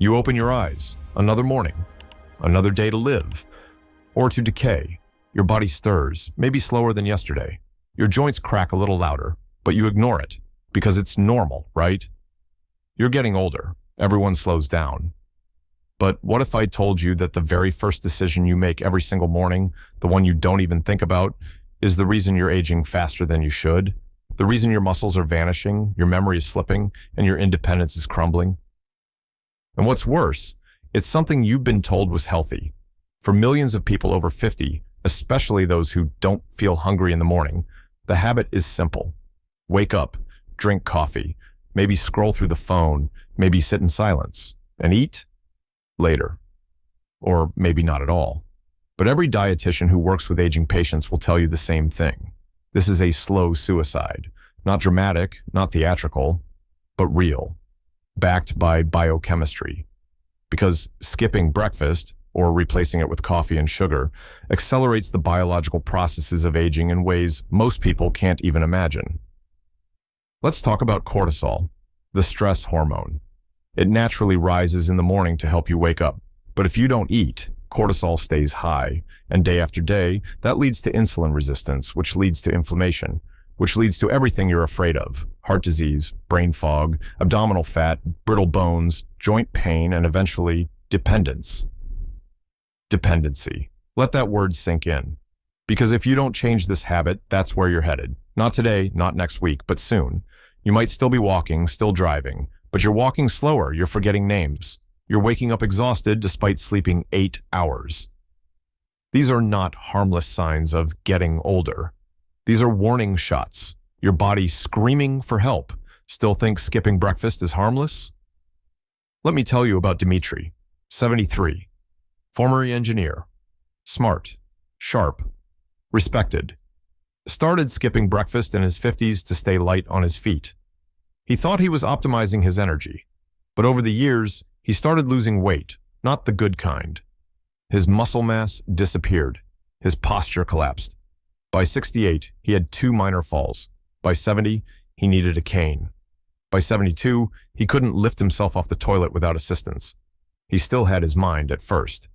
You open your eyes, another morning, another day to live, or to decay. Your body stirs, maybe slower than yesterday. Your joints crack a little louder, but you ignore it, because it's normal, right? You're getting older. Everyone slows down. But what if I told you that the very first decision you make every single morning, the one you don't even think about, is the reason you're aging faster than you should? The reason your muscles are vanishing, your memory is slipping, and your independence is crumbling? And what's worse, it's something you've been told was healthy. For millions of people over 50, especially those who don't feel hungry in the morning, the habit is simple. Wake up, drink coffee, maybe scroll through the phone, maybe sit in silence, and eat later. Or maybe not at all. But every dietitian who works with aging patients will tell you the same thing. This is a slow suicide. Not dramatic, not theatrical, but real. Backed by biochemistry. Because skipping breakfast, or replacing it with coffee and sugar, accelerates the biological processes of aging in ways most people can't even imagine. Let's talk about cortisol, the stress hormone. It naturally rises in the morning to help you wake up. But if you don't eat, cortisol stays high, and day after day, that leads to insulin resistance, which leads to inflammation, which leads to everything you're afraid of: heart disease, brain fog, abdominal fat, brittle bones, joint pain, and eventually dependence. Dependency. Let that word sink in. Because if you don't change this habit, that's where you're headed. Not today, not next week, but soon. You might still be walking, still driving, but you're walking slower, you're forgetting names. You're waking up exhausted despite sleeping 8 hours. These are not harmless signs of getting older. These are warning shots. Your body screaming for help. Still think skipping breakfast is harmless? Let me tell you about Dimitri, 73. Former engineer. Smart. Sharp. Respected. Started skipping breakfast in his 50s to stay light on his feet. He thought he was optimizing his energy. But over the years, he started losing weight, not the good kind. His muscle mass disappeared. His posture collapsed. By 68, he had 2 minor falls. By 70, he needed a cane. By 72, he couldn't lift himself off the toilet without assistance. He still had his mind at first.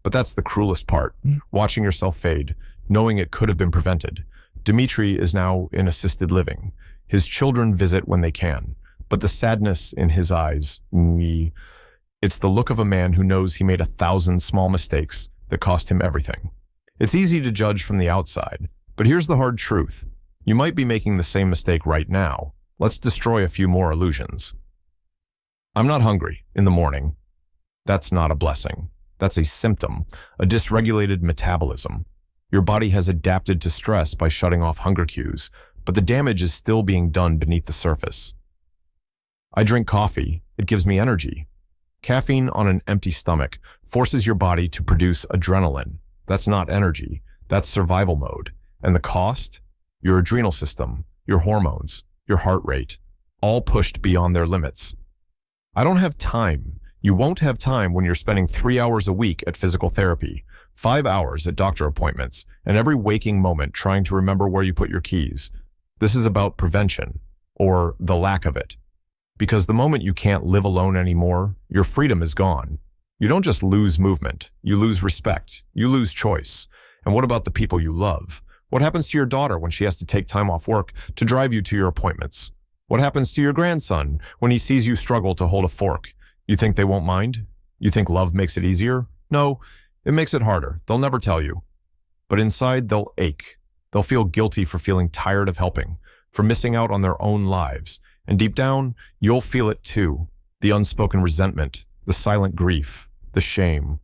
But that's the cruelest part, watching yourself fade, knowing it could have been prevented. Dimitri is now in assisted living. His children visit when they can. But the sadness in his eyes, it's the look of a man who knows he made 1,000 small mistakes that cost him everything. It's easy to judge from the outside, but here's the hard truth. You might be making the same mistake right now. Let's destroy a few more illusions. I'm not hungry in the morning. That's not a blessing. That's a symptom, a dysregulated metabolism. Your body has adapted to stress by shutting off hunger cues, but the damage is still being done beneath the surface. I drink coffee. It gives me energy. Caffeine on an empty stomach forces your body to produce adrenaline. That's not energy. That's survival mode. And the cost? Your adrenal system, your hormones, your heart rate, all pushed beyond their limits. I don't have time. You won't have time when you're spending 3 hours a week at physical therapy, 5 hours at doctor appointments, and every waking moment trying to remember where you put your keys. This is about prevention, or the lack of it. Because the moment you can't live alone anymore, your freedom is gone. You don't just lose movement, you lose respect, you lose choice. And what about the people you love? What happens to your daughter when she has to take time off work to drive you to your appointments? What happens to your grandson when he sees you struggle to hold a fork? You think they won't mind? You think love makes it easier? No, it makes it harder. They'll never tell you. But inside, they'll ache. They'll feel guilty for feeling tired of helping, for missing out on their own lives. And deep down, you'll feel it too. The unspoken resentment, the silent grief, the shame.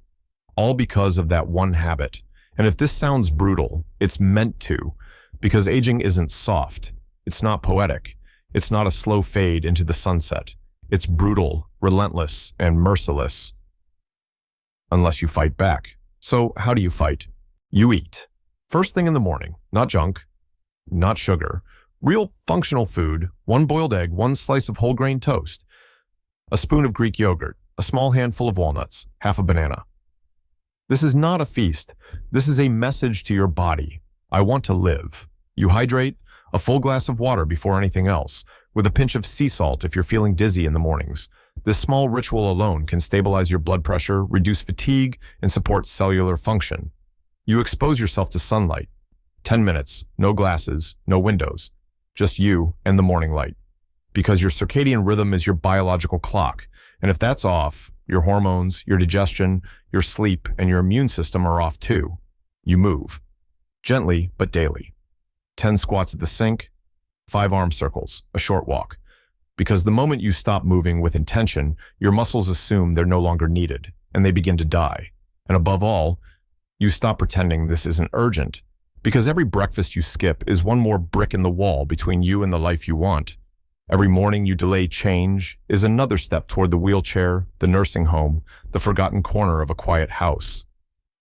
All because of that one habit. And if this sounds brutal, it's meant to. Because aging isn't soft. It's not poetic. It's not a slow fade into the sunset. It's brutal, relentless, and merciless. Unless you fight back. So how do you fight? You eat. First thing in the morning. Not junk. Not sugar. Real functional food, 1 boiled egg, 1 slice of whole grain toast, a spoon of Greek yogurt, a small handful of walnuts, half a banana. This is not a feast. This is a message to your body. I want to live. You hydrate, a full glass of water before anything else, with a pinch of sea salt if you're feeling dizzy in the mornings. This small ritual alone can stabilize your blood pressure, reduce fatigue, and support cellular function. You expose yourself to sunlight. 10 minutes, no glasses, no windows, just you and the morning light. Because your circadian rhythm is your biological clock, and if that's off, your hormones, your digestion, your sleep, and your immune system are off too. You move. Gently, but daily. 10 squats at the sink, 5 arm circles, a short walk. Because the moment you stop moving with intention, your muscles assume they're no longer needed, and they begin to die. And above all, you stop pretending this isn't urgent, because every breakfast you skip is one more brick in the wall between you and the life you want. Every morning you delay change is another step toward the wheelchair, the nursing home, the forgotten corner of a quiet house.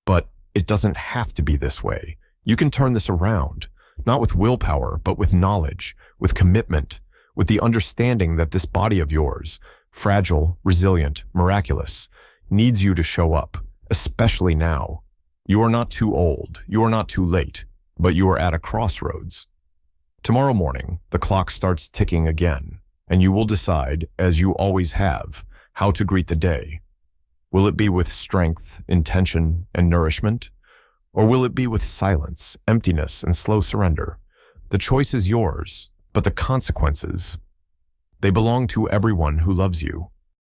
But it doesn't have to be this way. You can turn this around, not with willpower, but with knowledge, with commitment, with the understanding that this body of yours, fragile, resilient, miraculous, needs you to show up, especially now. You are not too old, you are not too late, but you are at a crossroads. Tomorrow morning, the clock starts ticking again, and you will decide, as you always have, how to greet the day. Will it be with strength, intention, and nourishment? Or will it be with silence, emptiness, and slow surrender? The choice is yours, but the consequences, they belong to everyone who loves you.